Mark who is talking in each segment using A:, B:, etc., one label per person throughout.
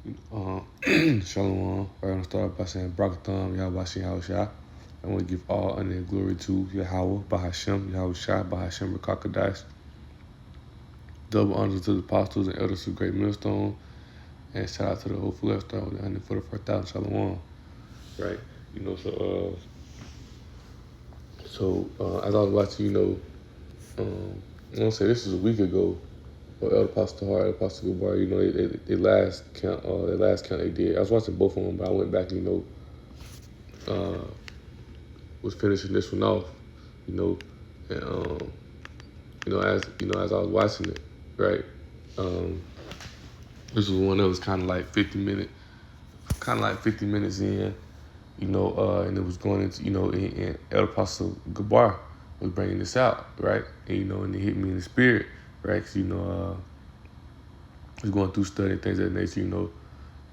A: Shalom. Right, I'm gonna start off by saying Brakatham, Yahweh Shah. I want to give all honor and glory to Yahweh, Bahashem, Yahweh Shah, Bahashem, Rakakadash. Double honors to the apostles and elders of Great Millstone. And shout out to the whole full lifestyle with the 144,000 Shalom. Right? As I was watching, I want to say this is a week ago, Elder Pastor Hart, Elder Pastor Gabar, they last count they did. I was watching both of them, but I went back and, was finishing this one off, and as I was watching it, right, this was one that was kind of like 50 minutes in, and it was going into, and Elder Pastor Gabar was bringing this out, right, and it hit me in the spirit, right, because, was going through studying things of that nature,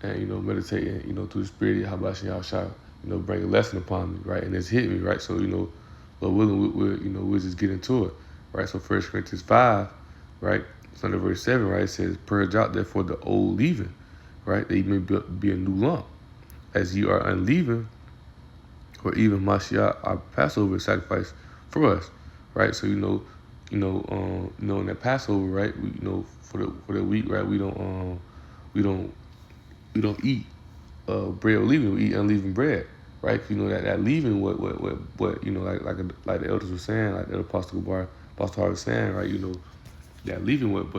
A: and, meditating, through the spirit, how about y'all shall, bring a lesson upon me, right? And it's hit me, right? So, Lord willing, we'll just get into it, right? So 1 Corinthians 5, right? It's under verse 7, right? It says, purge out therefore the old leaven, right? That ye may be a new lump, as ye are unleavened, or even Mashiach, our Passover sacrifice for us, right? So, in that Passover, right? We, for the week, right? We don't eat bread or leaven. We eat unleavened bread, right? That leaven, what like the elders were saying, like the Apostle Gabar, Apostle Hart was saying, right? That leaven, what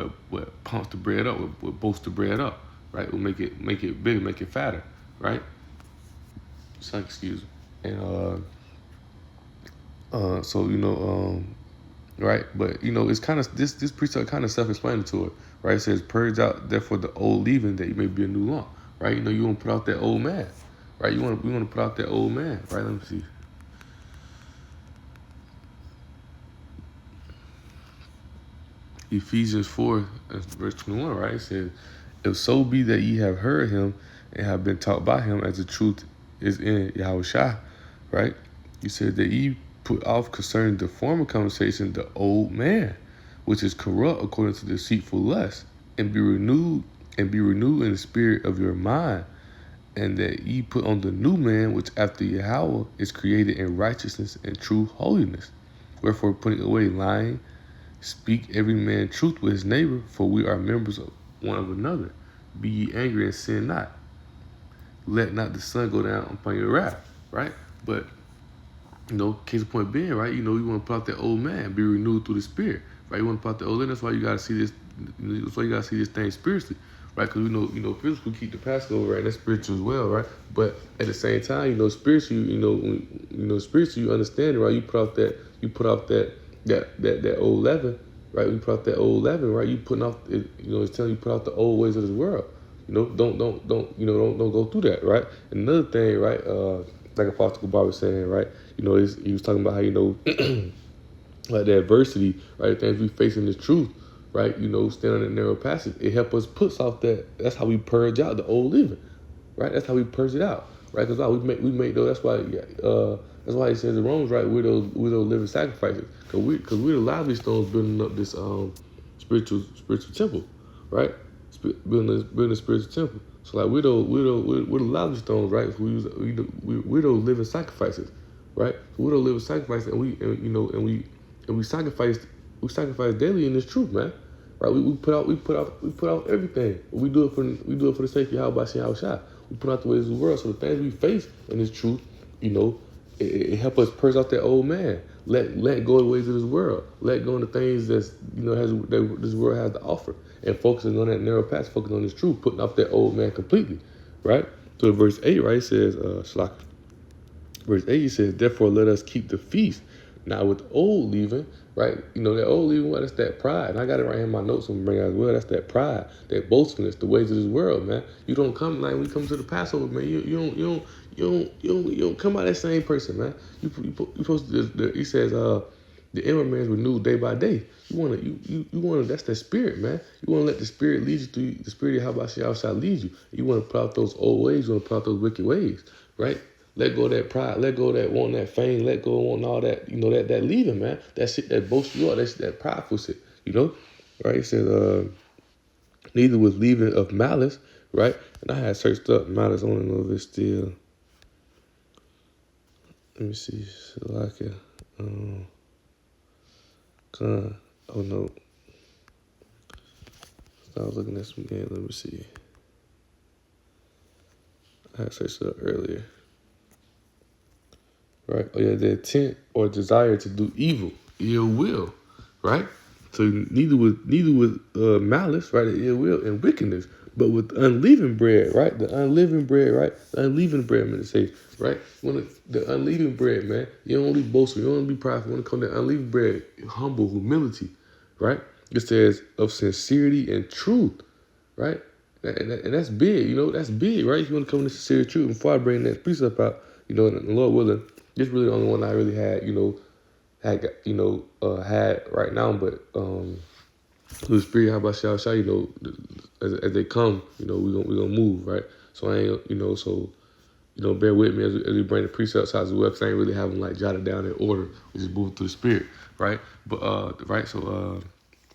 A: pumps the bread up, what bolsters the bread up, right? Will make it bigger, make it fatter, right? So excuse me. And right? But it's kind of this precept kind of self-explanatory, right? It says, "Purge out therefore the old leaven, that you may be a new lump." Right? You want to put out that old man, right? We want to put out that old man, right? Let me see. Ephesians 4, verse 21, right? It says, "If so be that ye have heard him and have been taught by him, as the truth is in Yahweh Shah," right? He said that ye put off concerning the former conversation the old man, which is corrupt according to deceitful lust, and be renewed in the spirit of your mind, and that ye put on the new man, which after Yahweh is created in righteousness and true holiness. Wherefore, putting away lying, speak every man truth with his neighbor, for we are members of one of another. Be ye angry and sin not. Let not the sun go down upon your wrath, right? But case in point being, right? You want to put out that old man, be renewed through the spirit, right? You want to put out the old man. That's why you gotta see this. That's why you gotta see this thing spiritually, right? Because physical keep the Passover, right? That's spiritual as well, right? But at the same time, spiritually, spiritually, you understand it, right? You put out that old leaven, right? You put out that old leaven, right? You putting off, it's telling you put out the old ways of this world. Don't go through that, right? Another thing, right? Like Apostle Gabar was saying, right? He was talking about how like the adversity, right? Things we face in the truth, right? Stand on that narrow passage. It helps us put off that. That's how we purge out the old living, right? That's how we purge it out, right? Because we make those. That's why he says in Romans, right? We're those living sacrifices, because we're the lively stones building up this spiritual temple, right? Building a spiritual temple. So like we're the lively stones, right? So we're those living sacrifices, right? So we're those living sacrifices, and we sacrifice daily in this truth, man. Right? We put out everything. We do it for the sake of Yahweh Shah. We put out the ways of the world. So the things we face in this truth, it help us purge out that old man. Let go of the ways of this world. Let go of the things that this world has to offer, and focusing on that narrow path, focusing on this truth, putting off that old man completely, right? So in verse 8, right, it says, verse 8 says, "Therefore let us keep the feast, not with old leaven," right? That old leaven, that's that pride. And I got it right here in my notes, I'm bring it as well. That's that pride, that boastfulness, the ways of this world, man. You don't come, like when you come to the Passover, man, you don't come out that same person, man. You supposed to, he says, the inner man is renewed day by day. You wanna, that's the spirit, man. You wanna let the spirit lead you through, the spirit of how about you outside lead you. You wanna put out those old ways, you wanna put out those wicked ways, right? Let go of that pride. Let go of that wanting that fame. Let go of wanting all that, that leaving, man. That shit that boasts you up. That's that prideful shit, right? It says, neither with leaving of malice, right? And I had searched up malice. I want to know if it's still. Let me see. Salakia. Con. Oh no. I was looking at some game. Let me see. I had searched it up earlier. Right? Oh yeah, the intent or desire to do evil, ill will, right? So neither with malice, right? Ill will and wickedness, but with unleavened bread, right? The unleavened bread, right? The unleavened bread, I'm gonna say, right? The unleavened bread, man. You don't want to be boastful. You don't want to be prideful. When it comes to unleavened bread, humble, humility, right? It says of sincerity and truth, right? And that's big, that's big, right? If you want to come into sincerity and truth, and before I bring that precept out, and the Lord willing, this really the only one I really had, had right now. But through the Spirit, how about Shah, as they come, we gonna move, right? So I ain't, bear with me as we bring the precepts out as well, because I ain't really have them like jotted down in order. We just moving through the Spirit, right? But right, so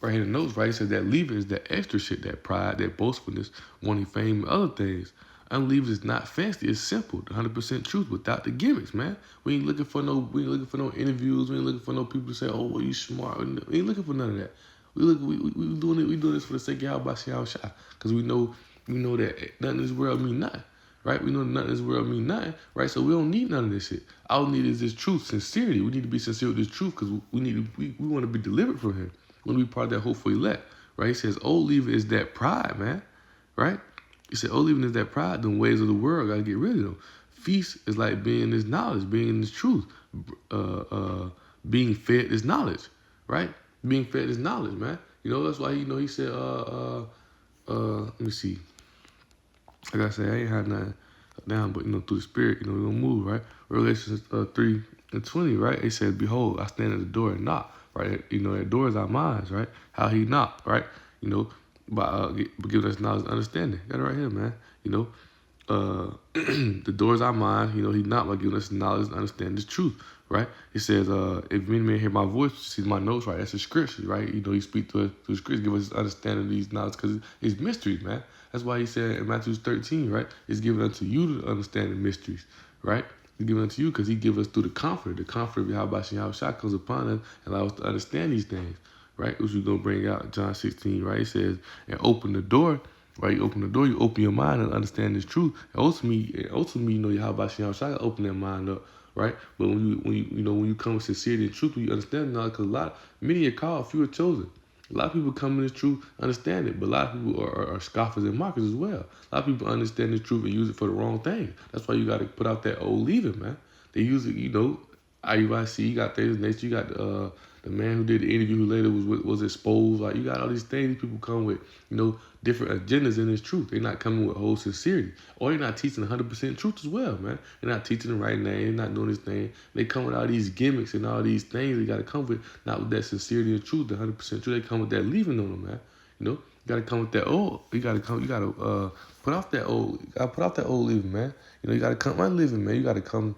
A: right here in the notes, right, it says that leaven is that extra shit, that pride, that boastfulness, wanting fame, and other things. Unleavened is not fancy. It's simple. The 100% truth without the gimmicks, man. We ain't looking for no. We ain't looking for no interviews. We ain't looking for no people to say, "Oh, well, you smart." We ain't looking for none of that. We doing it. We doing this for the sake of Yahweh Shah, because we know that nothing in this world mean nothing, right? We know nothing in this world mean nothing, right? So we don't need none of this shit. All we need is this truth, sincerity. We need to be sincere with this truth, because we want to be delivered from him. We want to be part of that hopeful elect, right? He says, "Old leaven is that pride, man," right? He said, "Oh, even is that pride, them ways of the world, gotta get rid of them." Feast is like being in this knowledge, being in this truth. Being fed is knowledge, right? Being fed is knowledge, man. That's why he said, let me see. Like I said, I ain't had nothing down, but through the Spirit, we gonna move, right? Revelations 3:20, right? It says, "Behold, I stand at the door and knock," right? That door is our minds, right? How he knocked, right? By giving us knowledge and understanding. Got it right here, man. The door is our mind. He knocked by giving us knowledge and understanding this truth, right? It says, if any man hear my voice, sees my notes, right? That's the scriptures, right? He speak to us through the scriptures, give us understanding of these knowledge, because it's mysteries, man. That's why he said in Matthew 13, right? It's given unto you to understand the mysteries, right? It's given unto you because he give us through the comfort. The comfort of Yahweh Shah comes upon us and allows us to understand these things, right? Which we're going to bring out John 16, right? It says, and open the door, right? You open the door, you open your mind and understand this truth. And ultimately, Yahweh Shah open their mind up, right? But when you come with sincerity and truth, you understand now, because many are called, few are chosen. A lot of people come in this truth, understand it, but a lot of people are scoffers and mockers as well. A lot of people understand the truth and use it for the wrong thing. That's why you got to put out that old leaven, man. They use it, IUIC, you got things next. You got the man who did the interview who later was exposed. Like, you got all these things people come with, different agendas in this truth. They're not coming with whole sincerity. Or they're not teaching 100% truth as well, man. They're not teaching the right name. They're not doing this thing. They come with all these gimmicks and all these things they got to come with, not with that sincerity and truth, the 100% truth. They come with that leaving on them, man. You got to come with that old. You got to put off that old. You got to put off that old leaving, man. You got to come unliving, man. You got to come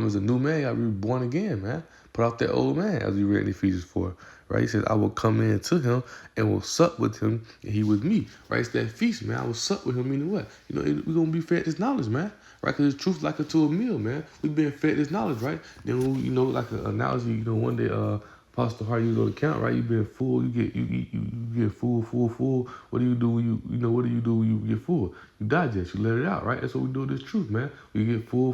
A: as a new man. You got to be born again, man. Put off that old man, as we read in Ephesians 4, right? He says, "I will come in to him and will sup with him, and he with me," right? It's that feast, man. I will sup with him, meaning what? We're going to be fed this knowledge, man, right? Because it's truth like unto a meal, man. We've been fed this knowledge, right? Then, like an analogy, one day, Apostle Hart, you go to count, right? You been full, you get full. What do you do when what do you do when you get full? You digest, you let it out, right? That's what we do with this truth, man. We get full,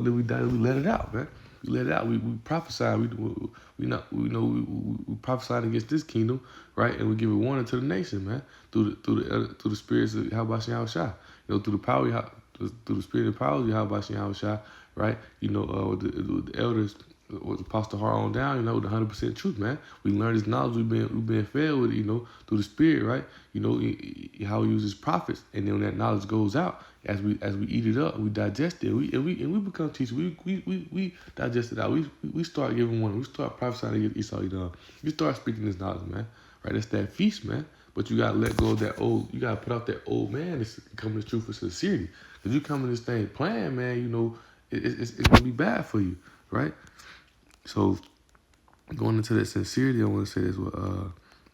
A: then we digest, we let it out, man. We let it out. We prophesy. We prophesy against this kingdom, right? And we give a warning to the nation, man, through the spirits of Yahweh Shah, through the power, through the spirit and power of Yahweh Shah, right? With the elders, with Apostle Hart on down, with the 100% truth, man. We learn this knowledge. We've been fed with it, through the spirit, right? How he uses prophets, and then when that knowledge goes out, as we eat it up, we digest it, and we become teachers. We digest it out. We start giving one. We start prophesying against Esau. We start speaking this knowledge, man. Right? That's that feast, man. But you gotta let go of that old. You gotta put out that old man. It's coming to truth for sincerity. Cause you come in this thing playing, man. It's gonna be bad for you, right? So going into that sincerity, I want to say this with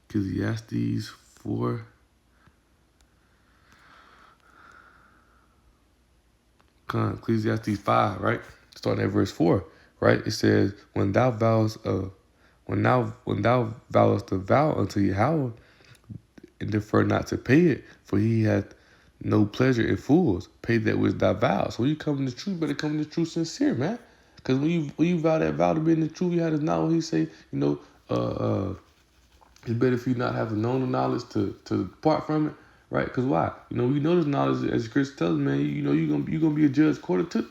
A: Ecclesiastes 4. Ecclesiastes 5, right? Starting at verse 4, right? It says, when thou vowest a vow unto Yahweh, and defer not to pay it, for he hath no pleasure in fools. Pay that which thou vows. So when you come in the truth, better come in the truth sincere, man. Because when you vow that vow to be in the truth, you have to know what he say, it's better if you not have known the knowledge to depart from it, right? Because why? We know this knowledge, as Chris tells us, man. You're gonna be a judge according to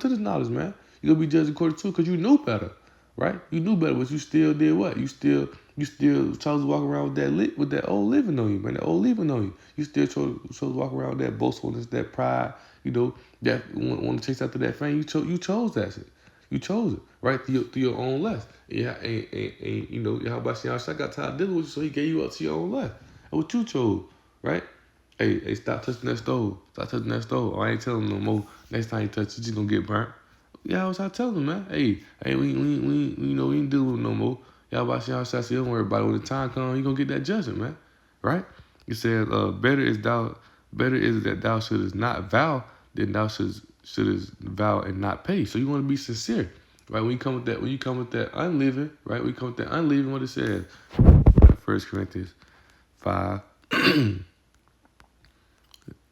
A: this knowledge, man. You're gonna be judged according to it because you knew better, right? You knew better, but you still did what? You still chose to walk around with that old living on you, man. That old leaven on you. You still chose to walk around with that boastfulness, that pride, that want to chase after that fame. You chose that shit. You chose it, right? Through your own lust. Yeah, and how about I got tired of dealing with you, so he gave you up to your own lust. That's what you chose, right? Hey, stop touching that stove. Stop touching that stove. Oh, I ain't telling him no more. Next time you touch it, you gonna get burnt. Yeah, I was telling him, man. Hey, we ain't dealing with no more. Y'all about to say, don't worry about it. When the time comes, you gonna get that judgment, man. Right? It says, better is that thou shouldest not vow than thou shouldest vow and not pay. So you want to be sincere, right? When you come with that unleavened, right? When you come with that unleavened, what it says, 1 Corinthians 5.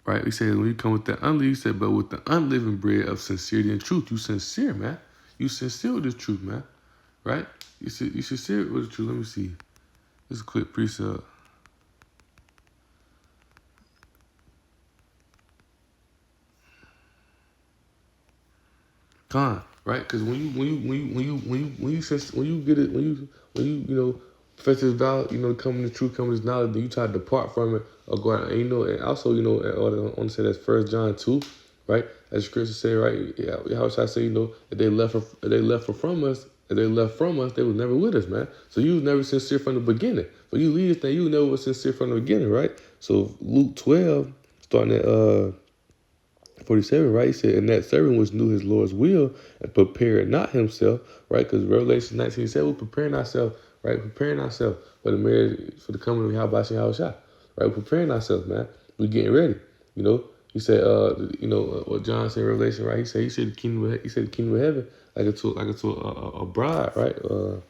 A: Right? He said, when you come with the unleavened, he said, but with the unleavened bread of sincerity and truth, you sincere, man. You sincere with this truth, man. Right? You sincere with the truth. Let me see. This is a quick precept. Right? Because when you profess this vow, come in the truth, come in this knowledge, then you try to depart from it or go out, and also, I want to say that's 1 John 2, right? As the scripture say, right? Yeah, how should I say, if they left from us, they was never with us, man. So you was never sincere from the beginning. For you lead this thing, you never was sincere from the beginning, right? So Luke 12, starting at 47, right? He said, and that servant which knew his Lord's will and prepared not himself, right? Because Revelation 19 said, we're preparing ourselves, right? Preparing ourselves for the marriage, for the coming of Yahweh Shah, right? We're preparing ourselves, man. We're getting ready, He said, what John said in Revelation, right? He said the kingdom of heaven like it's to a bride, right? Let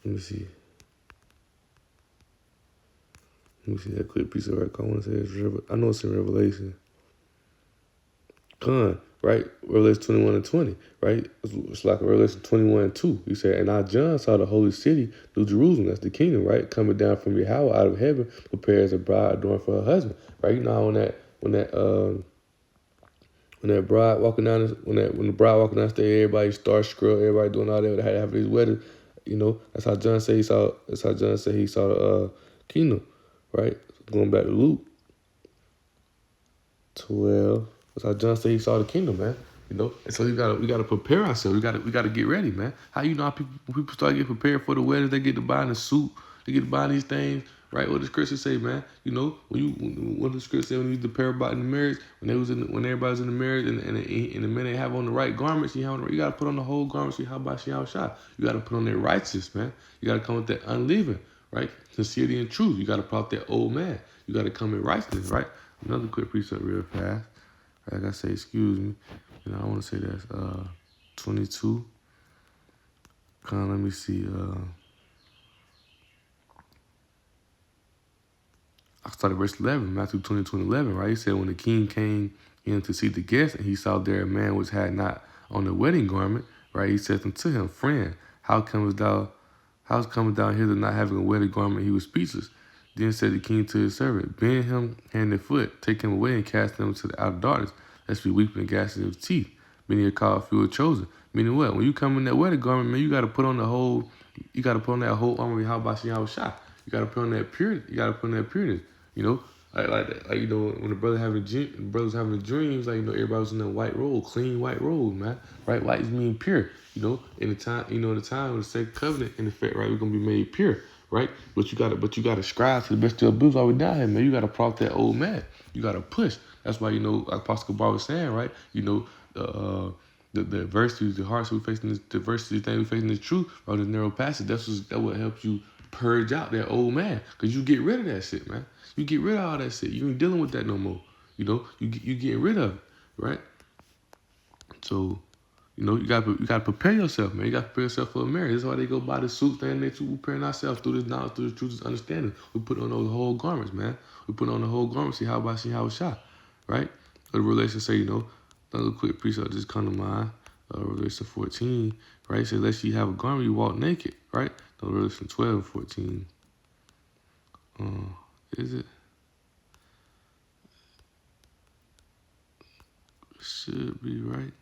A: me see. Let me see that quick piece of work. I want to say I know it's in Revelation. Right? Revelation 21 and 20, right? It's like Revelation 21 and 2. He said, and I, John, saw the holy city, New Jerusalem, that's the kingdom, right? Coming down from Yahweh out of heaven, prepared as a bride adorned for her husband, right? You know how when the bride walking down the stairs, everybody starstruck, everybody doing all that, they had to have his wedding, that's how John said he saw the kingdom, right? Going back to Luke 12. That's how John said he saw the kingdom, man. And so we gotta prepare ourselves. We gotta get ready, man. How how people start getting prepared for the wedding? They get to buying a suit, they get to buying these things, right? What does Scripture say, man? What does Scripture say when you prepare about in the marriage, when everybody's in the marriage and the men ain't have on the right garments, you gotta put on the whole garments. How about you gotta put on that righteous, man. You gotta come with that unleavened, right? Sincerity and truth. You gotta put out that old man. You gotta come in righteousness, right? Another quick precept real fast. Like I say, excuse me. I want to say that's 22. Let me see. I started verse 11, Matthew 22:11, right? He said, when the king came in to see the guests, and he saw there a man which had not on the wedding garment, right? He said unto him, friend, how comest thou hither not having a wedding garment? He was speechless. Then said the king to his servant, bend him hand and foot, take him away and cast him into the outer darkness, lest be weeping and gnashing of teeth. Many are called, few are chosen. Meaning what? When you come in that wedding garment, man, you got to put on that whole armor of Yahweh Shah. You got to put on that purity. You got to put on that pureness. When the brothers having the dreams, everybody was in that white robe, clean white robe, man. Right? White is mean pure. In the time of the second covenant, in effect, right, we're gonna be made pure, right? But you gotta strive to the best of your ability while we down here, man. You gotta prop that old man. You gotta push. That's why, like Apostle Bar was saying, right? The adversities, the hardships we facing, the adversity thing we facing, the truth on this narrow passage. That what helps you purge out that old man, cause you get rid of that shit, man. You get rid of all that shit. You ain't dealing with that no more. You getting rid of it, right? So, you gotta prepare yourself, man. You gotta prepare yourself for a marriage. That's why they go buy the suits, and they too preparing ourselves through this knowledge, through the truth, this understanding. We put on those whole garments, man. We put on the whole garment. See how it shot, right? The Revelation say, another quick precept just come to mind. Revelation 14, right? It says, "Lest ye have a garment, you walk naked," right? Revelation 12, 14. Is it? Should be right.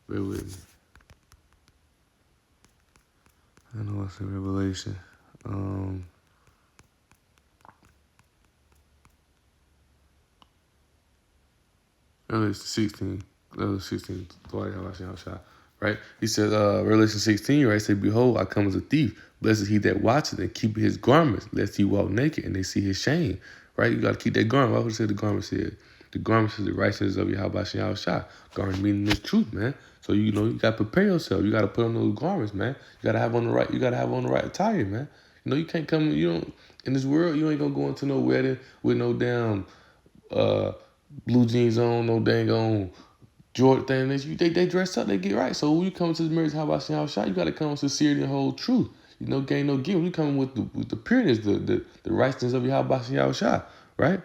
A: Bear with me. I know it's in Revelation. Revelation 16. Revelation 16. Right? He says, Revelation 16, right? He said, "Behold, I come as a thief. Blessed is he that watcheth and keepeth his garments, lest he walk naked and they see his shame." Right? You got to keep that garment. Why would it say the garment said? The garment is the righteousness of Yahweh Shah. Garment meaning the truth, man. So you gotta prepare yourself. You gotta put on those garments, man. You gotta have on the right. You gotta have on the right attire, man. You can't come. You don't in this world. You ain't gonna go into no wedding with no damn blue jeans on, no dang on Jordan thing. They dress up. They get right. So when you come to the marriage, how about Shah? You gotta come with sincerity and whole truth. Gain no gift. You come with the pureness, the righteousness of Yahweh Shah, right?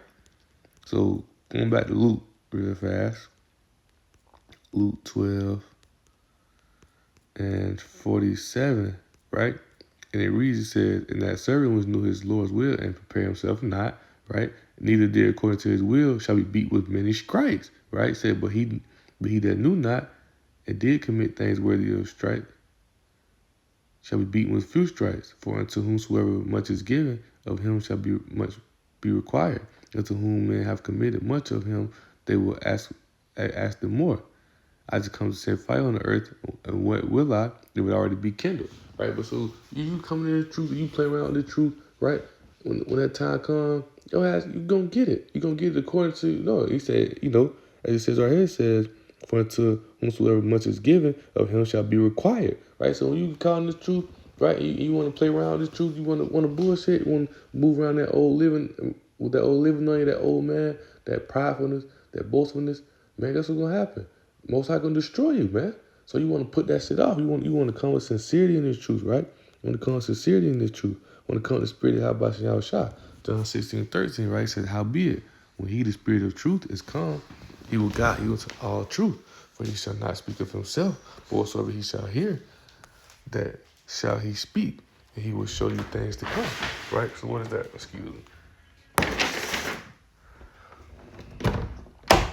A: So going back to Luke real fast. Luke 12 and 47, right? And it reads, it says, "And that servant which knew his Lord's will and prepared himself not," right? "Neither did according to his will shall be beat with many stripes," right? It said, but he that knew not and did commit things worthy of stripes shall be beaten with few stripes. For unto whomsoever much is given, of him shall be much be required. Unto whom men have committed much, of him they will ask them more. I just come to set fire on the earth, and what will I? It would already be kindled, right? But so you come to the truth, you play around with the truth, right? When that time comes, your ass, you gonna get it. You gonna get it according to, he said, as it says right here, it says, "For unto whomsoever much is given, of him shall be required," right? So when you call the truth, right, you want to play around with the truth, you want to bullshit, you want to move around that old living, with that old living on you, that old man, that pridefulness, that boastfulness, man, that's what's gonna happen. Most High gonna destroy you, man. So you want to put that shit off. You want to come with sincerity in this truth, right? You want to come with sincerity in this truth. You want to come with the spirit of Habashah Shah. John 16:13, right? It says, "Howbeit, when he, the spirit of truth, is come, he will guide you into all truth. For he shall not speak of himself, but whatsoever he shall hear, that shall he speak, and he will show you things to come." Right? So what is that? Excuse me.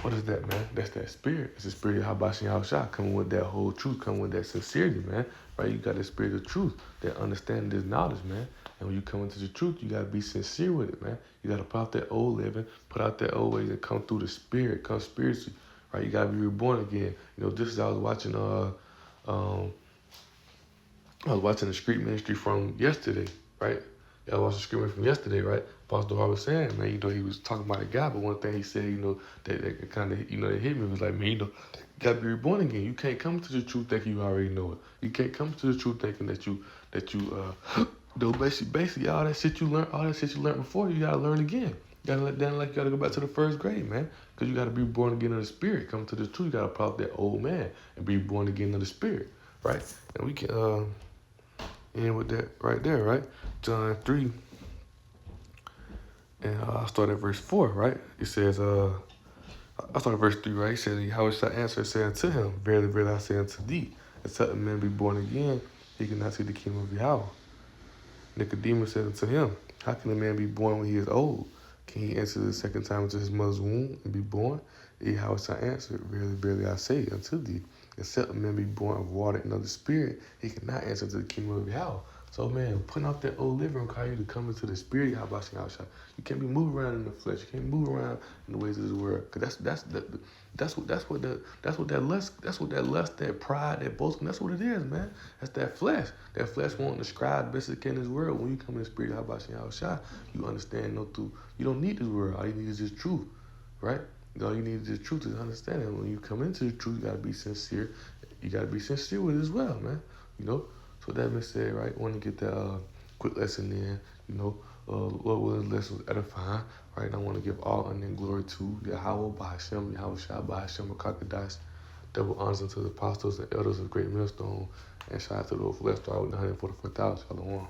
A: What is that, man? That's that spirit. It's the spirit of Habashah Shah, coming with that whole truth, coming with that sincerity, man. Right? You got the spirit of truth, that understanding this knowledge, man. And when you come into the truth, you got to be sincere with it, man. You got to put out that old living, put out that old ways, and come through the spirit, come spiritually, right? You got to be reborn again. This is, I was watching the street ministry from yesterday, right? I was watching the street ministry from yesterday, right? Pastor Hart was saying, man, he was talking about a guy, but one thing he said, that kind of, that hit me was like, man, you gotta be reborn again. You can't come to the truth thinking you already know it. You can't come to the truth thinking that you basically all that shit you learned before, you gotta learn again. You gotta let down, like you gotta go back to the first grade, man. Because you gotta be born again of the spirit. Come to the truth, you gotta put out that old man and be born again of the spirit, right? And we can end with that right there, right? John 3. And I'll start at verse 4, right? It says, I'll start at verse 3, right? It says, "How shall answer, say unto him, Verily, verily, I say unto thee, except a man be born again, he cannot see the kingdom of Yahweh." Nicodemus said unto him, "How can a man be born when he is old? Can he enter the second time into his mother's womb and be born?" How shall answer, "Verily, verily, I say unto thee, except a man be born of water and of the spirit, he cannot enter into the kingdom of Yahweh." So, man, putting off that old liver require you to come into the spirit of Yahweh. You can't be moving around in the flesh. You can't move around in the ways of this world. Cause that's what that lust, that pride, that boasting. That's what it is, man. That's that flesh. That flesh wanting to strive best it can in this world. When you come in the spirit of Yahweh, you understand you don't need this world. All you need is just truth, right? All you need is just truth is understanding. When you come into the truth, you gotta be sincere. You gotta be sincere with it as well, man. So that being said, right, want to get that quick lesson in, Lord willing, this was edifying. Right, and I want to give all honor and glory to Yahweh, Bahashem, Yahweh Shah, Bahashem, Kakadash. Double honors unto the apostles and elders of Great Millstone. And shout out to those who left out with the 144,000. Shalom.